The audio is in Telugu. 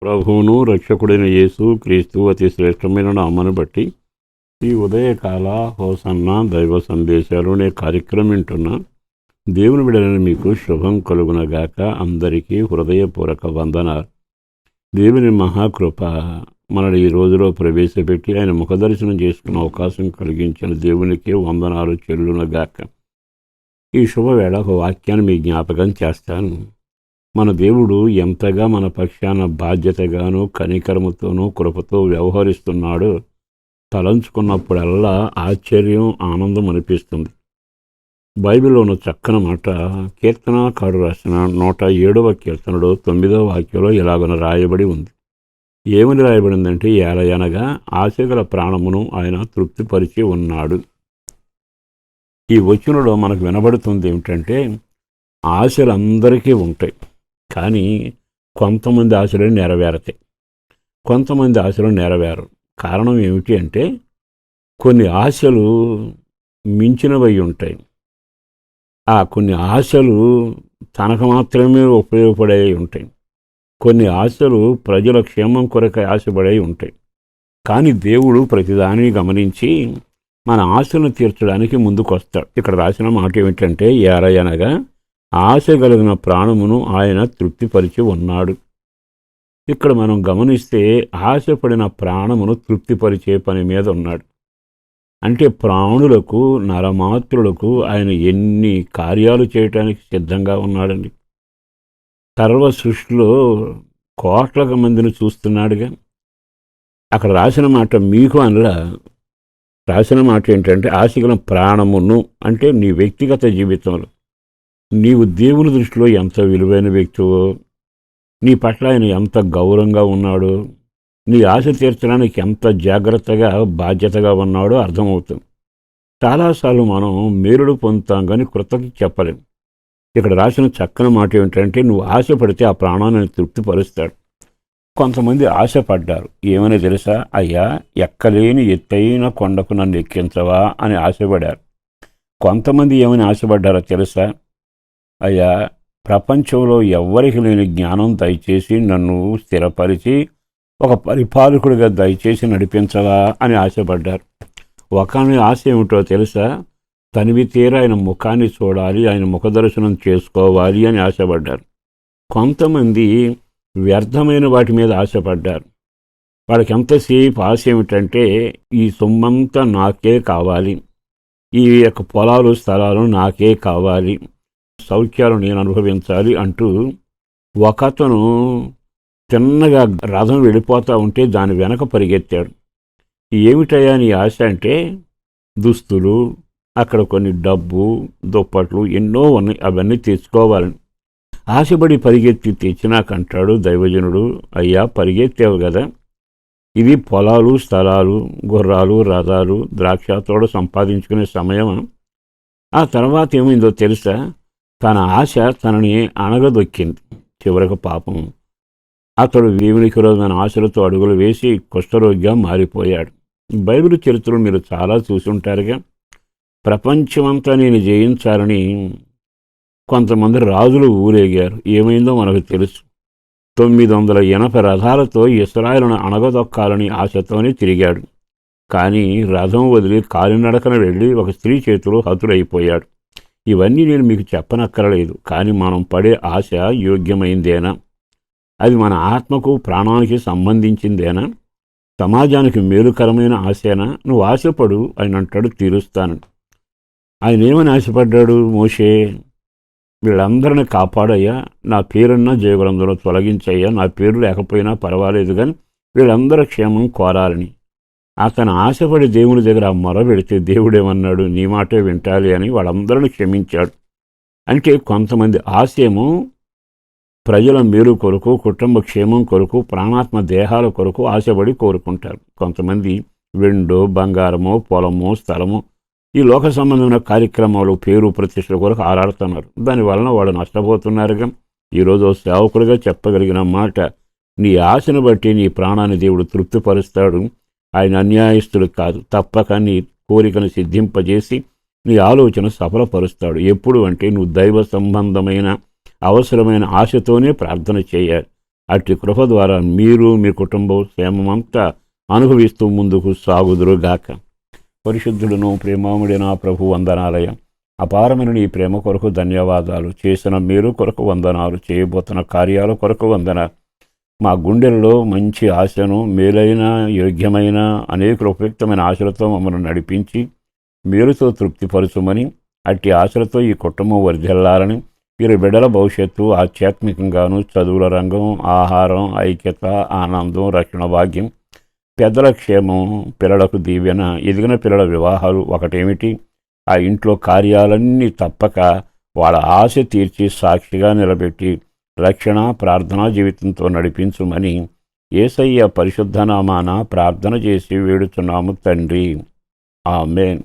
ప్రభువును రక్షకుడైన యేసు క్రీస్తు అతి శ్రేష్టమైన నామను బట్టి ఈ ఉదయకాల హోసన్న దైవ సందేశాలు అనే కార్యక్రమం వింటున్న దేవుని బిడ్డలను మీకు శుభం కలుగునగాక. అందరికీ హృదయపూర్వక వందనాలు. దేవుని మహాకృప మనల్ని ఈ రోజులో ప్రవేశపెట్టి ఆయన ముఖదర్శనం చేసుకునే అవకాశం కలిగించిన దేవునికి వందనాలు చెల్లునగాక. ఈ శుభవేళ ఒక వాక్యాన్ని మీ జ్ఞాపకం చేస్తాను. మన దేవుడు ఎంతగా మన పక్షాన బాధ్యతగాను కనికరముతోనూ కృపతో వ్యవహరిస్తున్నాడో తలంచుకున్నప్పుడల్లా ఆశ్చర్యం, ఆనందం అనిపిస్తుంది. బైబిల్లోని చక్కని మాట కీర్తనాకారుడు రాసిన 107వ కీర్తనలో 9వ వాక్యంలో ఇలాగన రాయబడి ఉంది. ఏమని రాయబడిందంటే, ఏలయనగా ఆశగల ప్రాణమును ఆయన తృప్తిపరిచి ఉన్నాడు. ఈ వచనంలో మనకు వినబడుతుంది ఏమిటంటే, ఆశలు అందరికీ ఉంటాయి, కానీ కొంతమంది ఆశలు నెరవేరతాయి, కొంతమంది ఆశలు నెరవేరవు. కారణం ఏమిటి అంటే, కొన్ని ఆశలు మించినవై ఉంటాయి. ఆ కొన్ని ఆశలు తనకు మాత్రమే ఉపయోగపడే ఉంటాయి. కొన్ని ఆశలు ప్రజల క్షేమం కొరకై ఆశపడే ఉంటాయి. కానీ దేవుడు ప్రతిదాన్ని గమనించి మన ఆశలను తీర్చడానికి ముందుకొస్తాడు. ఇక్కడ రాసిన మాట ఏమిటంటే, ఏలయనగా ఆశ కలిగిన ప్రాణమును ఆయన తృప్తిపరిచి ఉన్నాడు. ఇక్కడ మనం గమనిస్తే ఆశపడిన ప్రాణమును తృప్తిపరిచే పని మీద ఉన్నాడు. అంటే ప్రాణులకు, నరమాత్రులకు ఆయన ఎన్ని కార్యాలు చేయటానికి సిద్ధంగా ఉన్నాడండి. సర్వ సృష్టిలో కోట్ల మందిని చూస్తున్నాడుగా. అక్కడ రాసిన మాట మీకు అనలా, రాసిన మాట ఏంటంటే ఆశగల ప్రాణమును, అంటే నీ వ్యక్తిగత జీవితంలో నీవు దేవుని దృష్టిలో ఎంత విలువైన వ్యక్తివో, నీ పట్ల ఆయన ఎంత గౌరవంగా ఉన్నాడో, నీ ఆశ తీర్చడానికి ఎంత జాగ్రత్తగా బాధ్యతగా ఉన్నాడో అర్థమవుతుంది. చాలాసార్లు మనం మేలుడు పొందుతాం కానీ కృతజ్ఞత చెప్పలేం. ఇక్కడ రాసిన చక్కని మాట ఏమిటంటే, నువ్వు ఆశపడితే ఆ ప్రాణాన్ని తృప్తిపరుస్తాడు. కొంతమంది ఆశపడ్డారు. ఏమని తెలుసా? అయ్యా, ఎక్కలేని ఎత్తైన కొండకు నన్ను ఎక్కించవా అని ఆశపడ్డారు. కొంతమంది ఏమని ఆశపడ్డారో తెలుసా? అయ్యా, ప్రపంచంలో ఎవ్వరికి లేని జ్ఞానం దయచేసి నన్ను స్థిరపరిచి ఒక పరిపాలకుడిగా దయచేసి నడిపించవా అని ఆశపడ్డారు. ఒకని ఆశ ఏమిటో తెలుసా? తనివి తీర ఆయన ముఖాన్ని చూడాలి, ఆయన ముఖదర్శనం చేసుకోవాలి అని ఆశపడ్డారు. కొంతమంది వ్యర్థమైన వాటి మీద ఆశపడ్డారు. వాళ్ళకి ఎంతసేపు ఆశ ఏమిటంటే, ఈ సొమ్మంతా నాకే కావాలి, ఈ యొక్క పొలాలు స్థలాలు నాకే కావాలి, సౌఖ్యాలు నేను అనుభవించాలి అంటూ ఒకతను తిన్నగా రథం వెళ్ళిపోతూ ఉంటే దాని వెనక పరిగెత్తాడు. ఏమిటయ్యా నీ ఆశ అంటే, దుస్తులు, అక్కడ కొన్ని డబ్బు, దుప్పట్లు ఎన్నో ఉన్నాయి, అవన్నీ తెచ్చుకోవాలని ఆశపడి పరిగెత్తి తెచ్చినాకంటాడు దైవజనుడు, అయ్యా పరిగెత్తావు కదా, ఇది పొలాలు స్థలాలు, గుర్రాలు, రథాలు, ద్రాక్ష తోట సంపాదించుకునే సమయం. ఆ తర్వాత ఏమైందో తెలుసా? తన ఆశ తనని అణగదొక్కింది. చివరకు పాపం అతడు దేవునికి విరోధమైన ఆశలతో అడుగులు వేసి కుష్ఠరోగిగా మారిపోయాడు. బైబిల్ చరిత్రలు మీరు చాలా చూసి ఉంటారుగా. ప్రపంచమంతా నేను జయించాలని కొంతమంది రాజులు ఊరేగారు. ఏమైందో మనకు తెలుసు. 980 రథాలతో ఇశ్రాయేలును అణగదొక్కాలని ఆశతోనే తిరిగాడు. కానీ రథం వదిలి కాలినడకన వెళ్ళి ఒక స్త్రీ చేతిలో హతుడైపోయాడు. ఇవన్నీ నేను మీకు చెప్పనక్కరలేదు. కానీ మనం పడే ఆశ యోగ్యమైందేనా? అది మన ఆత్మకు, ప్రాణానికి సంబంధించిందేనా? సమాజానికి మేలుకరమైన ఆశేనా? నువ్వు ఆశపడు, ఆయన అంటాడు తీరుస్తాను. ఆయన ఏమని ఆశపడ్డాడు? మోషే, వీళ్ళందరినీ కాపాడయ్యా, నా పేరున్నా జయగ్రంథంలో తొలగించయ్యా, నా పేరు లేకపోయినా పర్వాలేదు కానీ వీళ్ళందరూ క్షేమం కోరాలని. అతను ఆశపడి దేవుని దగ్గర మొర పెడితే దేవుడేమన్నాడు? నీ మాటే వింటాలి అని వాళ్ళందరినీ క్షమించాడు. అంటే కొంతమంది ఆశేమో ప్రజల మేలు కొరకు, కుటుంబ క్షేమం కొరకు, ప్రాణాత్మ దేహాల కొరకు ఆశపడి కోరుకుంటారు. కొంతమంది వెండో, బంగారమో, పొలమో, స్థలమో, ఈ లోక సంబంధమైన కార్యక్రమాలు, పేరు ప్రతిష్టల కొరకు ఆరాడుతున్నారు. దానివలన వాళ్ళు నష్టపోతున్నారుగా. ఈరోజు సేవకుడిగా చెప్పగలిగిన మాట, నీ ఆశను బట్టి నీ ప్రాణాన్ని దేవుడు తృప్తిపరుస్తాడు. ఆయన అన్యాయస్తుడు కాదు, తప్పక నీ కోరికను సిద్ధింపజేసి నీ ఆలోచన సఫలపరుస్తాడు. ఎప్పుడు అంటే నువ్వు దైవ సంబంధమైన అవసరమైన ఆశతోనే ప్రార్థన చేయాలి. అట్టి కృప ద్వారా మీరు మీ కుటుంబం క్షేమమంతా అనుభవిస్తూ ముందుకు సాగుదురుగాక. పరిశుద్ధుడును ప్రేమాముడిన ప్రభు వందనాలయ. అపారమైన నీ ప్రేమ కొరకు ధన్యవాదాలు. చేసిన మీరు కొరకు వందనాలు. చేయబోతున్న కార్యాల కొరకు వందనాలు. మా గుండెల్లో మంచి ఆశను, మేలైన యోగ్యమైన అనేక ఉపయుక్తమైన ఆశలతో మమ్మల్ని నడిపించి మేలుతో తృప్తిపరచుమని, అట్టి ఆశలతో ఈ కుటుంబం వర్ధిల్లాలని, వీరి బిడ్డల భవిష్యత్తు ఆధ్యాత్మికంగాను, చదువుల రంగం, ఆహారం, ఐక్యత, ఆనందం, రక్షణ భాగ్యం, పెద్దల క్షేమం, పిల్లలకు దీవెన, ఎదిగిన పిల్లల వివాహాలు ఒకటేమిటి, ఆ ఇంట్లో కార్యాలన్నీ తప్పక వాళ్ళ ఆశ తీర్చి సాక్షిగా నిలబెట్టి రక్షణ ప్రార్థనా జీవితంతో నడిపించుమని యేసయ్య పరిశుద్ధ నామాన ప్రార్థన చేసి వేడుచున్నాము తండ్రి. ఆమేన్.